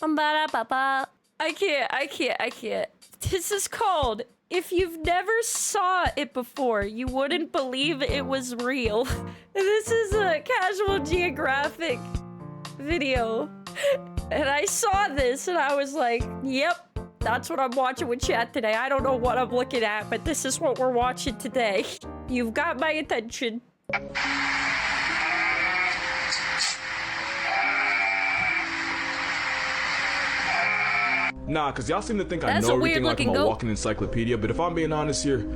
I can't. This is called, if you've never saw it before, you wouldn't believe it was real. This is a casual Geographic video. And I saw this and I was like, yep, that's what I'm watching with chat today. I don't know what I'm looking at, but this is what we're watching today. You've got my attention. Nah, cause y'all seem to think I know everything like I'm a walking encyclopedia, but if I'm being honest here,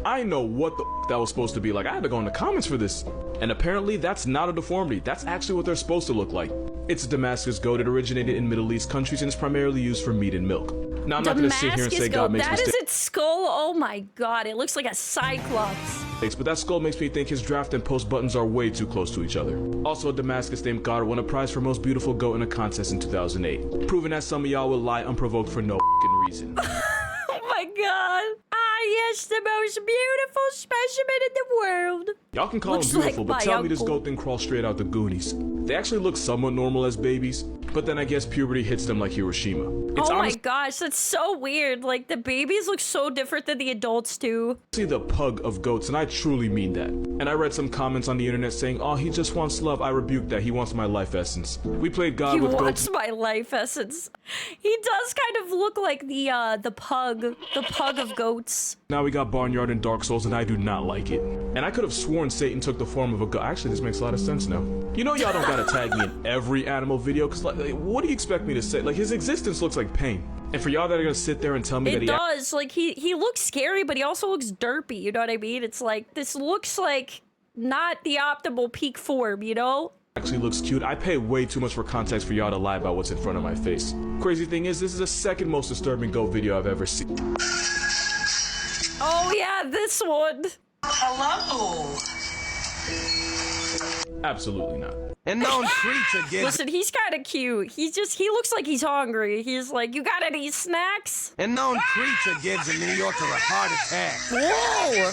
I know what the that was supposed to be like. I had to go in the comments for this. And apparently that's not a deformity. That's actually what they're supposed to look like. It's a Damascus goat. It originated in Middle East countries and is primarily used for meat and milk. Now I'm not gonna sit here and say God makes mistakes. That is its skull? Oh my god, it looks like a cyclops. But that skull makes me think his draft and post buttons are way too close to each other. Also, a Damascus named God won a prize for most beautiful goat in a contest in 2008. Proving that some of y'all will lie unprovoked for no reason. Oh my god. Ah yes, the most beautiful specimen in the world. Y'all can call him beautiful, but tell me this goat didn't crawl straight out the Goonies. They actually look somewhat normal as babies, but then I guess puberty hits them like Hiroshima. Oh my gosh, that's so weird. Like, the babies look so different than the adults too. See the pug of goats, and I truly mean that. And I read some comments on the internet saying, oh, he just wants love. I rebuke that. He wants my life essence. We played God with goats. He wants my life essence. He does kind of look like the pug of goats. Now we got Barnyard and Dark Souls, and I do not like it. And I could have sworn Satan took the form of a goat. Actually, this makes a lot of sense now. You know y'all don't gotta tag me in every animal video, cause like, what do you expect me to say? Like, his existence looks like pain. And for y'all that are gonna sit there and tell me that he does, like, he looks scary, but he also looks derpy, you know what I mean? It's like, this looks like not the optimal peak form, you know? Actually looks cute. I pay way too much for context for y'all to lie about what's in front of my face. Crazy thing is, this is the second most disturbing goat video I've ever seen. Oh yeah, this one. Hello. Absolutely not. And no creature gives. Listen, he's kind of cute. He looks like he's hungry. He's like, you got any snacks? And no creature gives a New Yorker a heart attack. Whoa!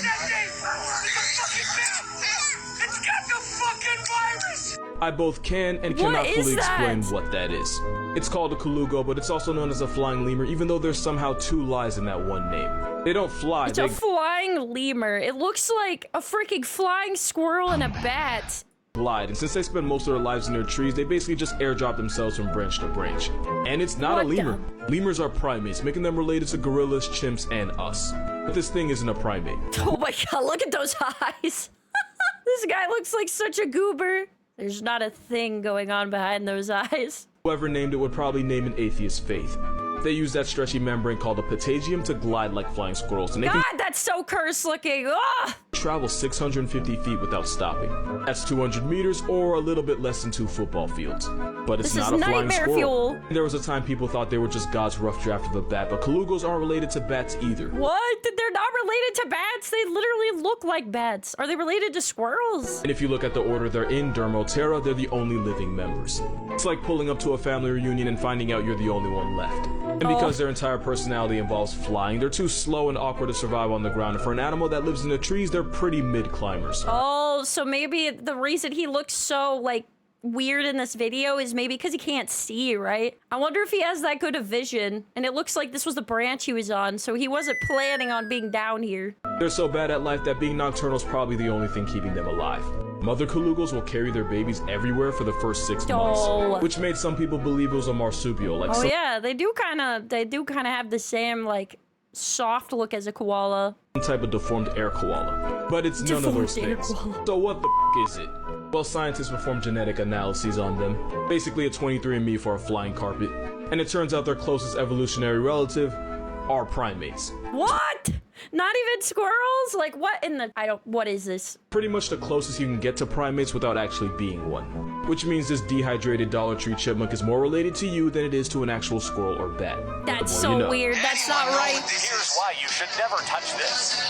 It's got the fucking virus! I both can and cannot fully explain what that is. It's called a colugo, but it's also known as a flying lemur, even though there's somehow two lies in that one name. They don't fly. It's a flying lemur. It looks like a freaking flying squirrel and a bat. Glide, and since they spend most of their lives in their trees, they basically just airdrop themselves from branch to branch. And it's not a lemur. Lemurs are primates, making them related to gorillas, chimps, and us. But this thing isn't a primate. Oh my god, look at those eyes. This guy looks like such a goober. There's not a thing going on behind those eyes. Whoever named it would probably name an atheist faith. They use that stretchy membrane called a patagium to glide like flying squirrels. And they that's so cursed looking. Ah! Travel 650 feet without stopping. That's 200 meters or a little bit less than 2 football fields. But it's not a flying squirrel. There was a time people thought they were just God's rough draft of a bat, but colugos aren't related to bats either. What? They're not related to bats? They literally look like bats. Are they related to squirrels? And if you look at the order they're in, Dermotera, they're the only living members. It's like pulling up to a family reunion and finding out you're the only one left. And because their entire personality involves flying, they're too slow and awkward to survive on the ground. And for an animal that lives in the trees, they're pretty mid-climbers. Oh, so maybe the reason he looks so, like, weird in this video is maybe because he can't see, right? I wonder if he has that good of vision. And it looks like this was the branch he was on, so he wasn't planning on being down here. They're so bad at life that being nocturnal is probably the only thing keeping them alive. Mother colugos will carry their babies everywhere for the first 6 months, which made some people believe it was a marsupial. Like yeah, they do kind of have the same, like, soft look as a koala. Some type of deformed air koala. But it's none of those things. So what the is it? Well, scientists performed genetic analyses on them. Basically a 23andMe for a flying carpet. And it turns out their closest evolutionary relative are primates. What? Not even squirrels? Like, what in the... what is this? Pretty much the closest you can get to primates without actually being one. Which means this dehydrated Dollar Tree chipmunk is more related to you than it is to an actual squirrel or bat. That's so weird. That's not right. Here's why you should never touch this.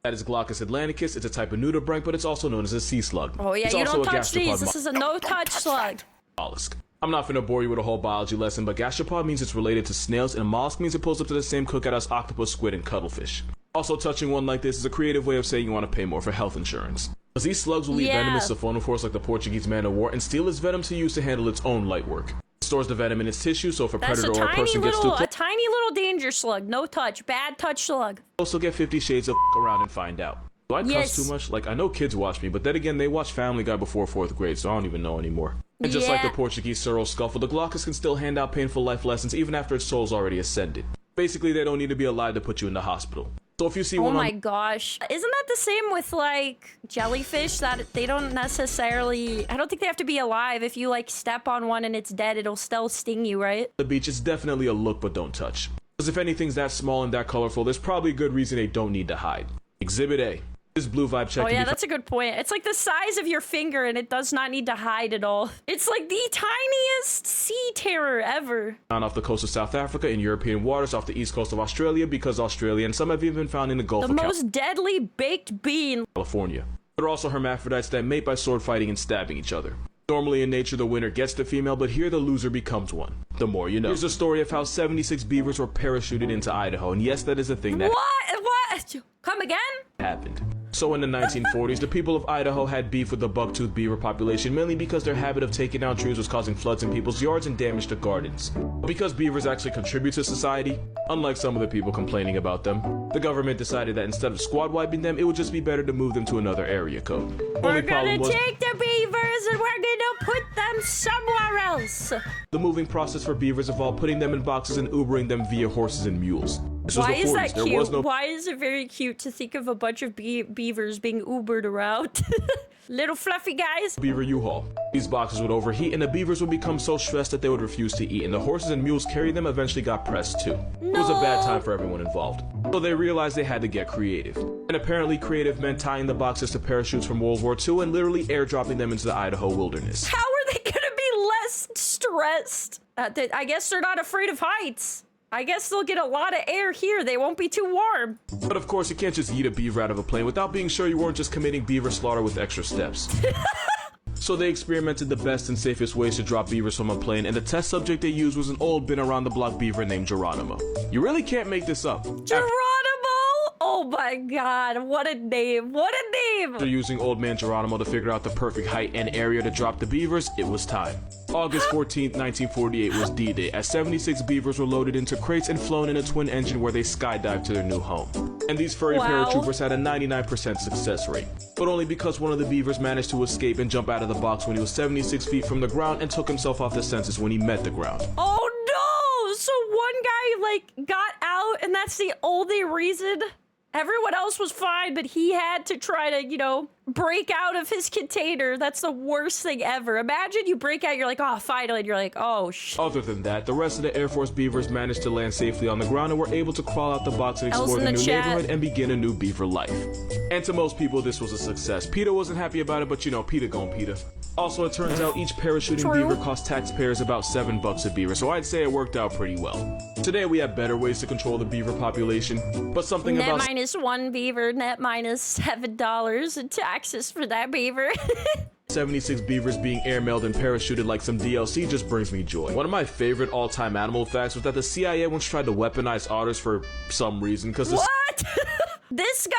That is Glaucus atlanticus. It's a type of nudibranch, but it's also known as a sea slug. Oh yeah, you don't touch these. This is a no-touch slug. Mollusk. I'm not finna bore you with a whole biology lesson, but gastropod means it's related to snails, and mollusk means it pulls up to the same cookout as octopus, squid, and cuttlefish. Also, touching one like this is a creative way of saying you want to pay more for health insurance. Because these slugs will eat venomous siphonophores like the Portuguese man of war and steal its venom to use to handle its own light work. stores the venom in its tissue, so if a That's predator or a person gets too close, a tiny little danger slug. No touch. Bad touch slug. also get 50 Shades of around and find out. Do I cuss too much? Like, I know kids watch me, but then again, they watch Family Guy before 4th grade, so I don't even know anymore. And just like the Portuguese Sorrow Scuffle, the Glaucus can still hand out painful life lessons even after its soul's already ascended. Basically, they don't need to be alive to put you in the hospital. So if you see one Oh my gosh. Isn't that the same with, like, jellyfish? That they don't necessarily... I don't think they have to be alive. If you, like, step on one and it's dead, it'll still sting you, right? on the beach, it's definitely a look but don't touch. Because if anything's that small and that colorful, there's probably a good reason they don't need to hide. Exhibit A. This blue vibe check. Oh yeah, that's a good point. It's like the size of your finger and it does not need to hide at all. It's like the tiniest sea terror ever. Found off the coast of South Africa in European waters off the east coast of Australia because Australia, and some have even been found in the Gulf of The most deadly baked bean. California. They're also hermaphrodites that mate by sword fighting and stabbing each other. Normally in nature, the winner gets the female, but here the loser becomes one. The more you know. Here's a story of how 76 beavers were parachuted into Idaho, and yes, that is a thing that What? Come again? happened. So in the 1940s, the people of Idaho had beef with the buck-toothed beaver population, mainly because their habit of taking down trees was causing floods in people's yards and damage to gardens. But because beavers actually contribute to society, unlike some of the people complaining about them, the government decided that instead of squad wiping them, it would just be better to move them to another area code. We're gonna take the beavers and we're gonna put them somewhere else. The moving process for beavers involved putting them in boxes and Ubering them via horses and mules. This was Why the is 40s. that There cute? was no Why is it very cute to think of a bunch of beavers being Ubered around? Little fluffy guys. beaver U-Haul. These boxes would overheat and the beavers would become so stressed that they would refuse to eat, and the horses and mules carrying them eventually got pressed too. It was a bad time for everyone involved. So they realized they had to get creative. And apparently creative meant tying the boxes to parachutes from World War II and literally airdropping them into the Idaho wilderness. How are they gonna be less stressed? I guess they're not afraid of heights. I guess they'll get a lot of air here. They won't be too warm. But of course, you can't just yeet a beaver out of a plane without being sure you weren't just committing beaver slaughter with extra steps. So they experimented the best and safest ways to drop beavers from a plane, and the test subject they used was an old been-around-the-block beaver named Geronimo. You really can't make this up. Geronimo? Oh my god, what a name. What a name. After using old man Geronimo to figure out the perfect height and area to drop the beavers, it was time. August 14th, 1948 was D-Day, as 76 beavers were loaded into crates and flown in a twin engine where they skydived to their new home. And these furry paratroopers had a 99% success rate, but only because one of the beavers managed to escape and jump out of the box when he was 76 feet from the ground and took himself off the census when he met the ground. Oh no! So one guy, like, got out and that's the only reason? Everyone else was fine, but he had to try to, you know, break out of his container. That's the worst thing ever. Imagine you break out, you're like, oh, finally, and you're like, oh, Other than that, the rest of the Air Force beavers managed to land safely on the ground and were able to crawl out the box and explore the new neighborhood and begin a new beaver life. And to most people, this was a success. PETA wasn't happy about it, but you know, PETA gon' PETA. Also, it turns out each parachuting beaver cost taxpayers about $7 a beaver, so I'd say it worked out pretty well. Today, we have better ways to control the beaver population, but something net about- minus one beaver, net minus $7 in taxes for that beaver. 76 beavers being airmailed and parachuted like some DLC just brings me joy. One of my favorite all-time animal facts was that the CIA once tried to weaponize otters for some reason, because What? This guy?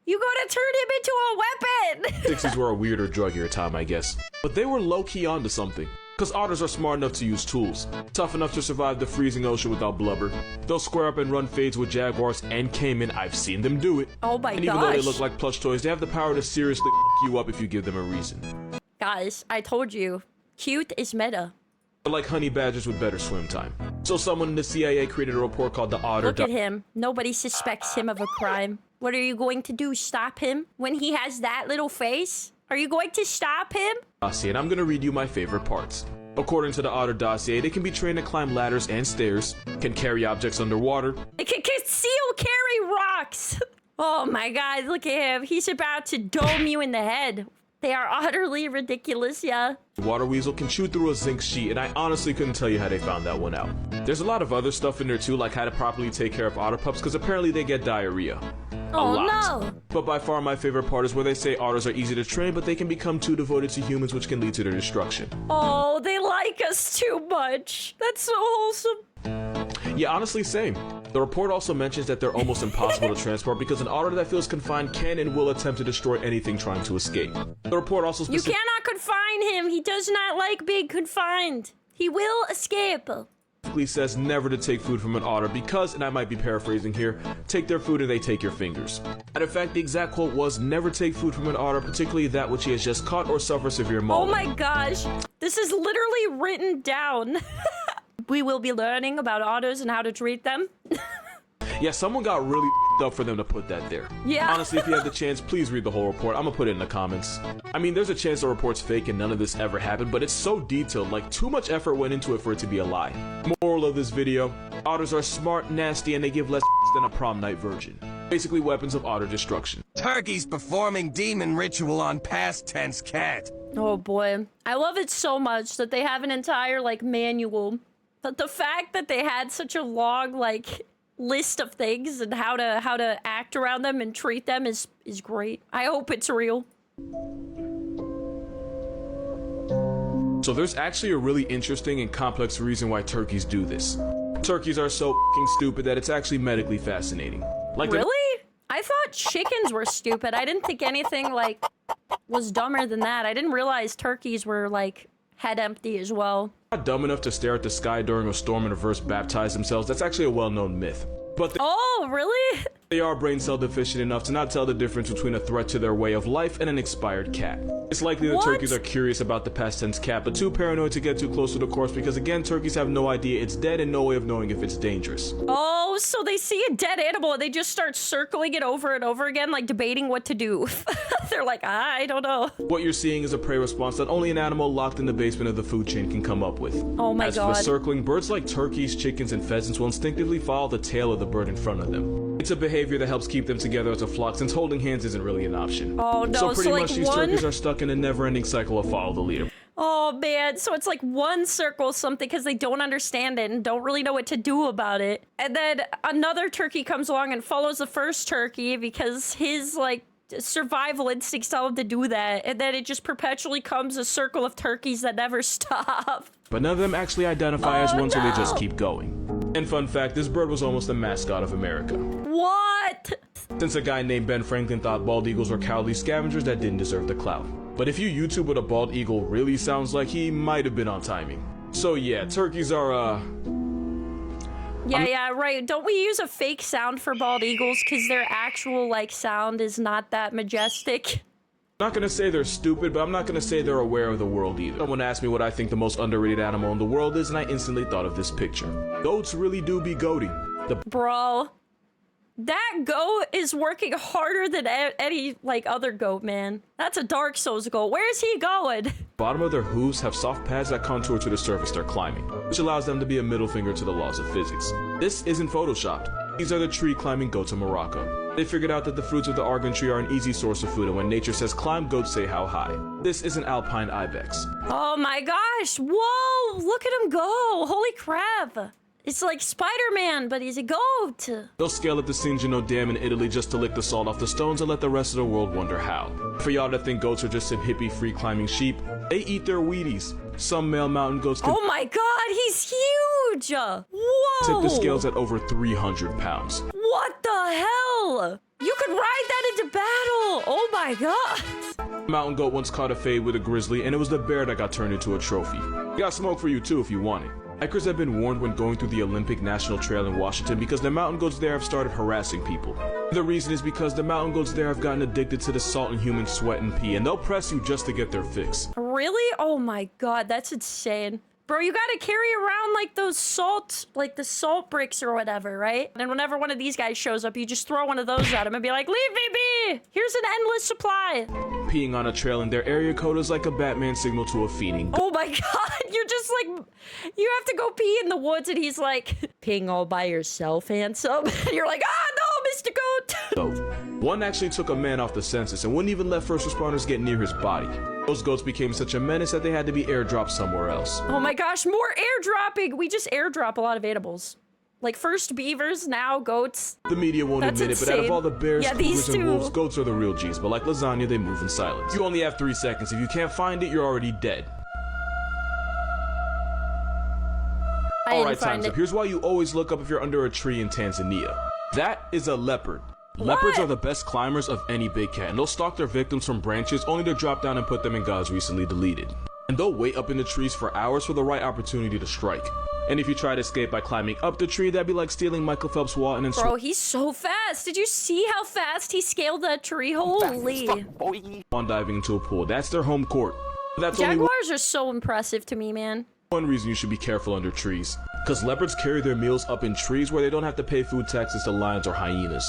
You gotta turn him into a weapon! 60s were a weirder, druggier time, I guess. But they were low-key onto something. Because otters are smart enough to use tools, tough enough to survive the freezing ocean without blubber. They'll square up and run fades with jaguars and caiman. I've seen them do it. Oh my gosh. And even though they look like plush toys, they have the power to seriously f*** you up if you give them a reason. Guys, I told you, cute is meta. They're like honey badgers with better swim time. So someone in the CIA created a report called the Otter. Look at him. Nobody suspects him of a crime. What are you going to do? Stop him? When he has that little face? Are you going to stop him? And I'm gonna read you my favorite parts. According to the Otter dossier, they can be trained to climb ladders and stairs, can carry objects underwater. They can conceal carry rocks. Oh my god, look at him. He's about to dome you in the head. They are utterly ridiculous, yeah. Water weasel can chew through a zinc sheet, and I honestly couldn't tell you how they found that one out. There's a lot of other stuff in there too, like how to properly take care of otter pups, because apparently they get diarrhea. Oh lot. no! But by far my favorite part is where they say otters are easy to train, but they can become too devoted to humans, which can lead to their destruction. Oh, they like us too much. That's so wholesome. Yeah, honestly, same. The report also mentions that they're almost impossible to transport because an otter that feels confined can and will attempt to destroy anything trying to escape. The report also You cannot confine him. He does not like being confined. He will escape. Says never to take food from an otter because, and I might be paraphrasing here, take their food and they take your fingers. And in fact, the exact quote was, never take food from an otter, particularly that which he has just caught or suffer severe mauling. Oh my gosh, this is literally written down. We will be learning about otters and how to treat them. Yeah, someone got really up for them to put that there. Yeah. Honestly, if you have the chance, please read the whole report. I'm gonna put it in the comments. I mean, there's a chance the report's fake and none of this ever happened, but it's so detailed, like too much effort went into it for it to be a lie. Moral of this video, otters are smart, nasty, and they give less than a prom night virgin. Basically weapons of otter destruction. Turkey's performing demon ritual on past tense cat. Oh boy. I love it so much that they have an entire, like, manual. But the fact that they had such a long, like, list of things and how to act around them and treat them is great. I hope it's real. So there's actually a really interesting and complex reason why turkeys do this. Turkeys are so f***ing stupid that it's actually medically fascinating. Like, really? I thought chickens were stupid. I didn't think anything, like, was dumber than that. I didn't realize turkeys were, like, head empty as well. Not dumb enough to stare at the sky during a storm and reverse baptize themselves. That's actually a well-known myth. But oh, really? They are brain cell deficient enough to not tell the difference between a threat to their way of life and an expired cat. It's likely that turkeys are curious about the past tense cat, but too paranoid to get too close to the corpse because, again, turkeys have no idea it's dead and no way of knowing if it's dangerous. Oh, so they see a dead animal and they just start circling it over and over again, like debating what to do. They're like, I don't know. What you're seeing is a prey response that only an animal locked in the basement of the food chain can come up with. Oh my God. As for circling, birds like turkeys, chickens, and pheasants will instinctively follow the tail of the bird in front of them. It's a behavior that helps keep them together as a flock, since holding hands isn't really an option. Oh no, so pretty like much these turkeys are stuck in a never-ending cycle of follow the leader. Oh man, so it's like one circle something because they don't understand it and don't really know what to do about it. And then another turkey comes along and follows the first turkey because his, like, survival instincts tell him to do that. And then it just perpetually comes a circle of turkeys that never stop. But none of them actually identify as one, so they just keep going. And fun fact, this bird was almost the mascot of America. What? Since a guy named Ben Franklin thought bald eagles were cowardly scavengers that didn't deserve the clout. But if you YouTube what a bald eagle really sounds like, he might have been on timing. So yeah, turkeys are, Yeah, right. Don't we use a fake sound for bald eagles because their actual, like, sound is not that majestic? I'm not gonna say they're stupid, but I'm not gonna say they're aware of the world either. Someone asked me what I think the most underrated animal in the world is, and I instantly thought of this picture. Goats really do be goating. Bro, that goat is working harder than any, like, other goat, man. That's a Dark Souls goat. Where's he going? Bottom of their hooves have soft pads that contour to the surface they're climbing, which allows them to be a middle finger to the laws of physics. This isn't photoshopped. These are the tree-climbing goats of Morocco. They figured out that the fruits of the argan tree are an easy source of food, and when nature says climb, goats say how high. This is an alpine ibex. Oh my gosh, whoa, look at him go, holy crap. It's like Spider-Man, but he's a goat. They'll scale up the Cingino Dam in Italy just to lick the salt off the stones and let the rest of the world wonder how. For y'all that think goats are just some hippie free climbing sheep, they eat their Wheaties. Some male mountain goats can— oh my god, he's huge! Whoa! tip the scales at over 300 pounds. What the hell? You could ride that into battle! Oh my god! Mountain goat once caught a fade with a grizzly, and it was the bear that got turned into a trophy. Got smoke for you too if you want it. Hikers have been warned when going through the Olympic National Trail in Washington because the mountain goats there have started harassing people. The reason is because the mountain goats there have gotten addicted to the salt in human sweat and pee, and they'll press you just to get their fix. Really? Oh my god, that's insane. Bro, you gotta carry around like those salt, like the salt bricks or whatever, right? And whenever one of these guys shows up, you just throw one of those at him and be like, leave me be! Here's an endless supply. Peeing on a trail in their area code is like a Batman signal to a fiending. Oh my god, you're just like, you have to go pee in the woods and he's like, peeing all by yourself, handsome? And you're like, ah no, Mr. Goat! So, one actually took a man off the census and wouldn't even let first responders get near his body. Those goats became such a menace that they had to be airdropped somewhere else. Oh my gosh, more airdropping! We just airdrop a lot of animals. Like first beavers, now goats. The media won't admit it, but out of all the bears, cougars, and two wolves, goats are the real G's. But like lasagna, they move in silence. You only have 3 seconds. If you can't find it, you're already dead. Alright, time's up. Here's why you always look up if you're under a tree in Tanzania. That is a leopard. Leopards are the best climbers of any big cat, and they'll stalk their victims from branches only to drop down and put them in God's recently deleted. and they'll wait up in the trees for hours for the right opportunity to strike. And if you try to escape by climbing up the tree, that'd be like stealing Michael Phelps' wall and then Bro, he's so fast. Did you see how fast he scaled that tree? Holy. on diving into a pool. That's their home court. That's Jaguars are so impressive to me, man. one reason you should be careful under trees. Because leopards carry their meals up in trees where they don't have to pay food taxes to lions or hyenas.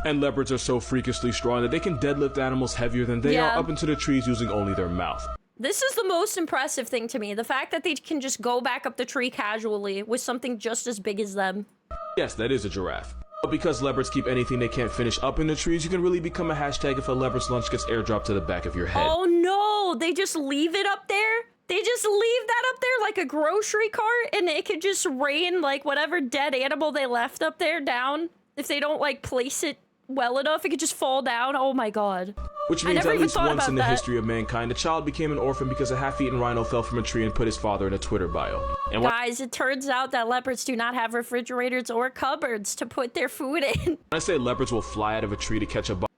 And leopards are so freakishly strong that they can deadlift animals heavier than they are up into the trees using only their mouth. This is the most impressive thing to me. The fact that they can just go back up the tree casually with something just as big as them. Yes, that is a giraffe. But because leopards keep anything they can't finish up in the trees, you can really become a hashtag if a leopard's lunch gets airdropped to the back of your head. Oh no, they just leave it up there? They just leave that up there like a grocery cart and it could just rain like whatever dead animal they left up there down. If they don't like place it well enough, it could just fall down. Oh my god. Which means at least once in the history of mankind, a child became an orphan because a half-eaten rhino fell from a tree and put his father in a Twitter bio. And guys, it turns out that leopards do not have refrigerators or cupboards to put their food in. When I say leopards will fly out of a tree to catch a bite.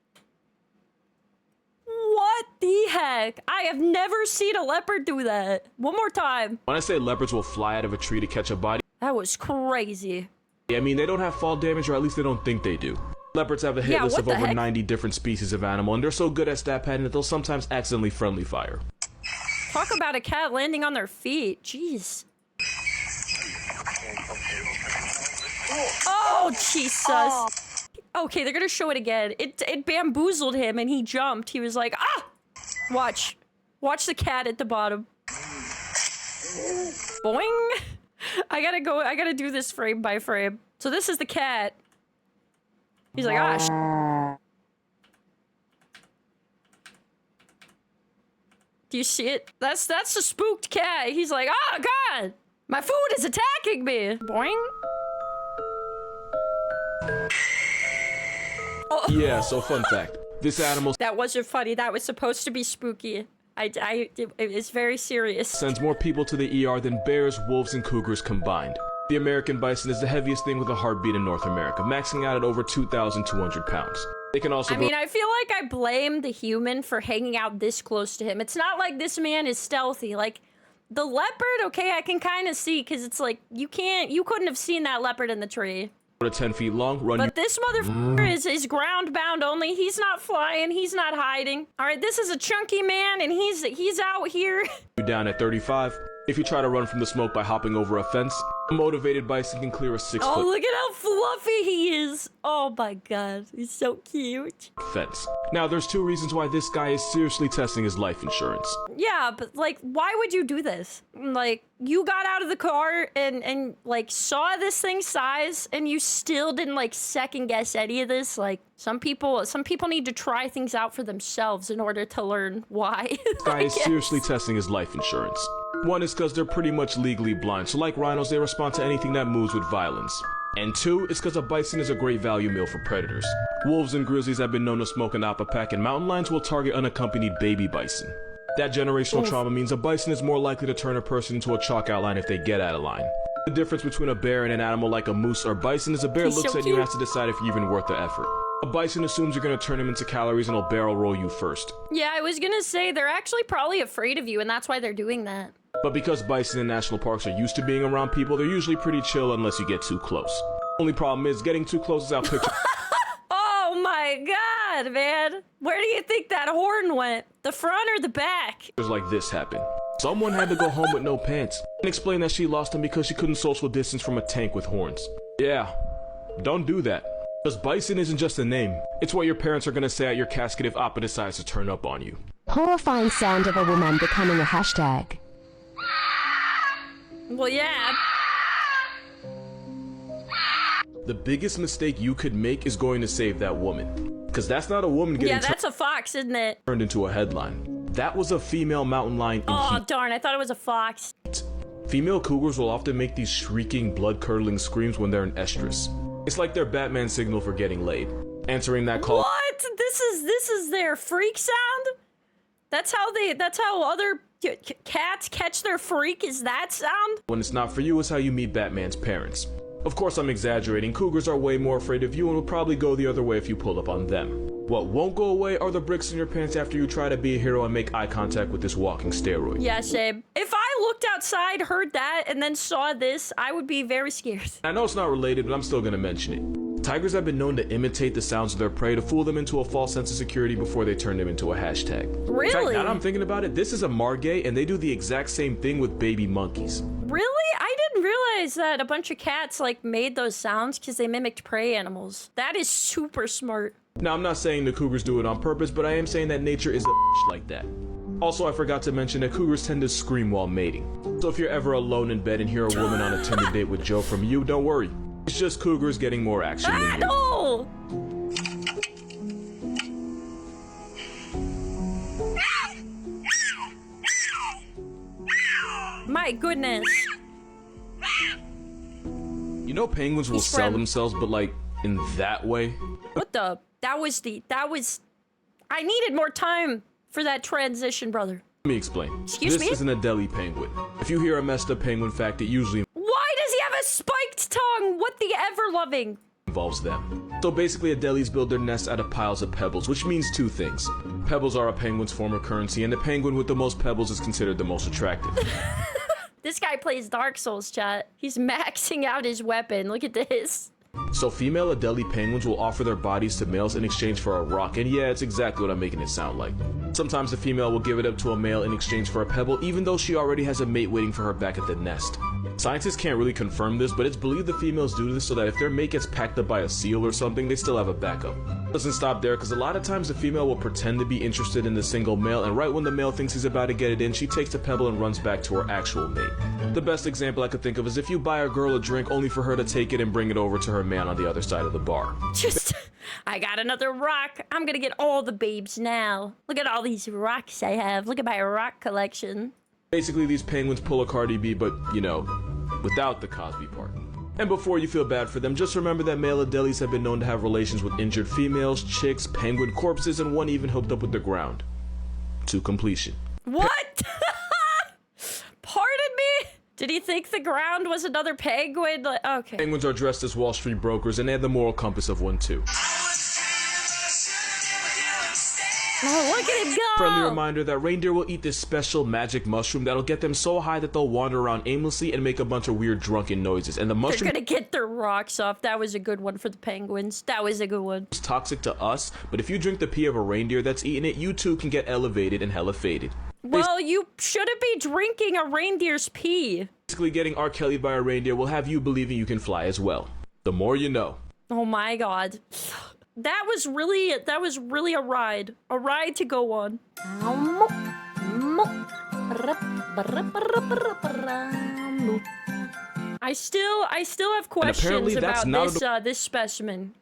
What the heck? I have never seen a leopard do that. One more time. When I say leopards will fly out of a tree to catch a body. That was crazy. I mean, they don't have fall damage, or at least they don't think they do. Leopards have a hit list of over 90 different species of animal, and they're so good at stat padding that they'll sometimes accidentally friendly fire. Talk about a cat landing on their feet. Jeez. Oh, Jesus. Okay, they're gonna show it again. It bamboozled him, and he jumped. He was like, ah! Watch. Watch the cat at the bottom. Boing. I gotta do this frame by frame. So this is the cat. He's like, ah, do you see it? That's the spooked cat. He's like, oh god, my food is attacking me. Boing. Oh. Yeah, so fun fact. This animal that wasn't funny. That was supposed to be spooky. It's very serious. Sends more people to the ER than bears, wolves, and cougars combined. The American bison is the heaviest thing with a heartbeat in North America, maxing out at over 2,200 pounds. They can also I mean, I feel like I blame the human for hanging out this close to him. It's not like this man is stealthy. Like, the leopard, okay, I can kind of see, because it's like, you couldn't have seen that leopard in the tree. 10 feet long, run. But this motherfucker is ground bound only. He's not flying. He's not hiding. All right, this is a chunky man, and he's out here. You down at 35. If you try to run from the smoke by hopping over a fence, a motivated bison can clear a 6-foot. Oh, look at how fluffy he is. Oh my god, he's so cute. Fence. Now, there's two reasons why this guy is seriously testing his life insurance. Yeah, but like, why would you do this? Like, you got out of the car and like saw this thing's size, and you still didn't like second guess any of this. Like, some people need to try things out for themselves in order to learn why. This guy is seriously testing his life insurance. One is because they're pretty much legally blind, so like rhinos, they respond to anything that moves with violence. And two is because a bison is a great value meal for predators. Wolves and grizzlies have been known to smoke an appa pack, and mountain lions will target unaccompanied baby bison. That generational trauma means a bison is more likely to turn a person into a chalk outline if they get out of line. The difference between a bear and an animal like a moose or bison is a bear looks at you and has to decide if you're even worth the effort. A bison assumes you're gonna turn him into calories and will barrel roll you first. Yeah, I was gonna say, they're actually probably afraid of you, and that's why they're doing that. But because bison in national parks are used to being around people, they're usually pretty chill unless you get too close. Only problem is, getting too close is outpictured. Oh my god, man. Where do you think that horn went? The front or the back? Like this happen. Someone had to go home with no pants and explain that she lost them because she couldn't social distance from a tank with horns. Yeah, don't do that. Because bison isn't just a name. It's what your parents are gonna say at your casket if Appa decides to turn up on you. Horrifying sound of a woman becoming a hashtag. Well, yeah. The biggest mistake you could make is going to save that woman. Because that's not a woman getting that's a fox, isn't it? Turned into a headline. That was a female mountain lion in Oh, heat. darn, I thought it was a fox. Female cougars will often make these shrieking, blood-curdling screams when they're in estrus. It's like their Batman signal for getting laid. Answering that call. What? This is their freak sound? That's how other cats catch their freak, is that sound? When it's not for you is how you meet Batman's parents. Of course I'm exaggerating, cougars are way more afraid of you and will probably go the other way if you pull up on them. What won't go away are the bricks in your pants after you try to be a hero and make eye contact with this walking steroid. Yeah, same. If I looked outside, heard that, and then saw this, I would be very scared. I know it's not related, but I'm still gonna mention it. Tigers have been known to imitate the sounds of their prey to fool them into a false sense of security before they turn them into a hashtag. Really? In fact, now that I'm thinking about it, this is a margay, and they do the exact same thing with baby monkeys. Really? I didn't realize that a bunch of cats, like, made those sounds because they mimicked prey animals. That is super smart. Now, I'm not saying the cougars do it on purpose, but I am saying that nature is a like that. Also, I forgot to mention that cougars tend to scream while mating. So if you're ever alone in bed and hear a woman on a Tinder date with Joe from you, don't worry. It's just cougars getting more action than you. No! My goodness. You know penguins will sell themselves, but like, in that way? What the? That was... I needed more time for that transition, brother. Let me explain. Excuse me? This is an Adelie penguin. If you hear a messed up penguin fact, it usually Why does he have a spiked tongue? What the ever-loving? involves them. So basically, Adelies build their nests out of piles of pebbles, which means two things. Pebbles are a penguin's form of currency, and the penguin with the most pebbles is considered the most attractive. This guy plays Dark Souls, chat. He's maxing out his weapon. Look at this. So female Adelie penguins will offer their bodies to males in exchange for a rock, and yeah, it's exactly what I'm making it sound like. Sometimes the female will give it up to a male in exchange for a pebble, even though she already has a mate waiting for her back at the nest. Scientists can't really confirm this, but it's believed the females do this so that if their mate gets packed up by a seal or something, they still have a backup. Doesn't stop there, because a lot of times the female will pretend to be interested in the single male, and right when the male thinks he's about to get it in, she takes the pebble and runs back to her actual mate. The best example I could think of is if you buy a girl a drink only for her to take it and bring it over to her man on the other side of the bar. Just, I got another rock. I'm gonna get all the babes now. Look at all these rocks I have. Look at my rock collection. Basically, these penguins pull a Cardi B, but, you know, without the Cosby part. And before you feel bad for them, just remember that male Adelies have been known to have relations with injured females, chicks, penguin corpses, and one even hooked up with the ground. To completion. What? Pardon me? Did he think the ground was another penguin? Like, okay. Penguins are dressed as Wall Street brokers, and they have the moral compass of one too. Oh, look at him go! Friendly reminder that reindeer will eat this special magic mushroom that'll get them so high that they'll wander around aimlessly and make a bunch of weird drunken noises. And the mushroom They're gonna get their rocks off. That was a good one for the penguins. That was a good one. is toxic to us, but if you drink the pee of a reindeer that's eating it, you too can get elevated and hella faded. Well, you shouldn't be drinking a reindeer's pee. Basically, getting R. Kelly by a reindeer will have you believing you can fly as well. The more you know. Oh my god. That was really a ride. A ride to go on. I still have questions about this specimen.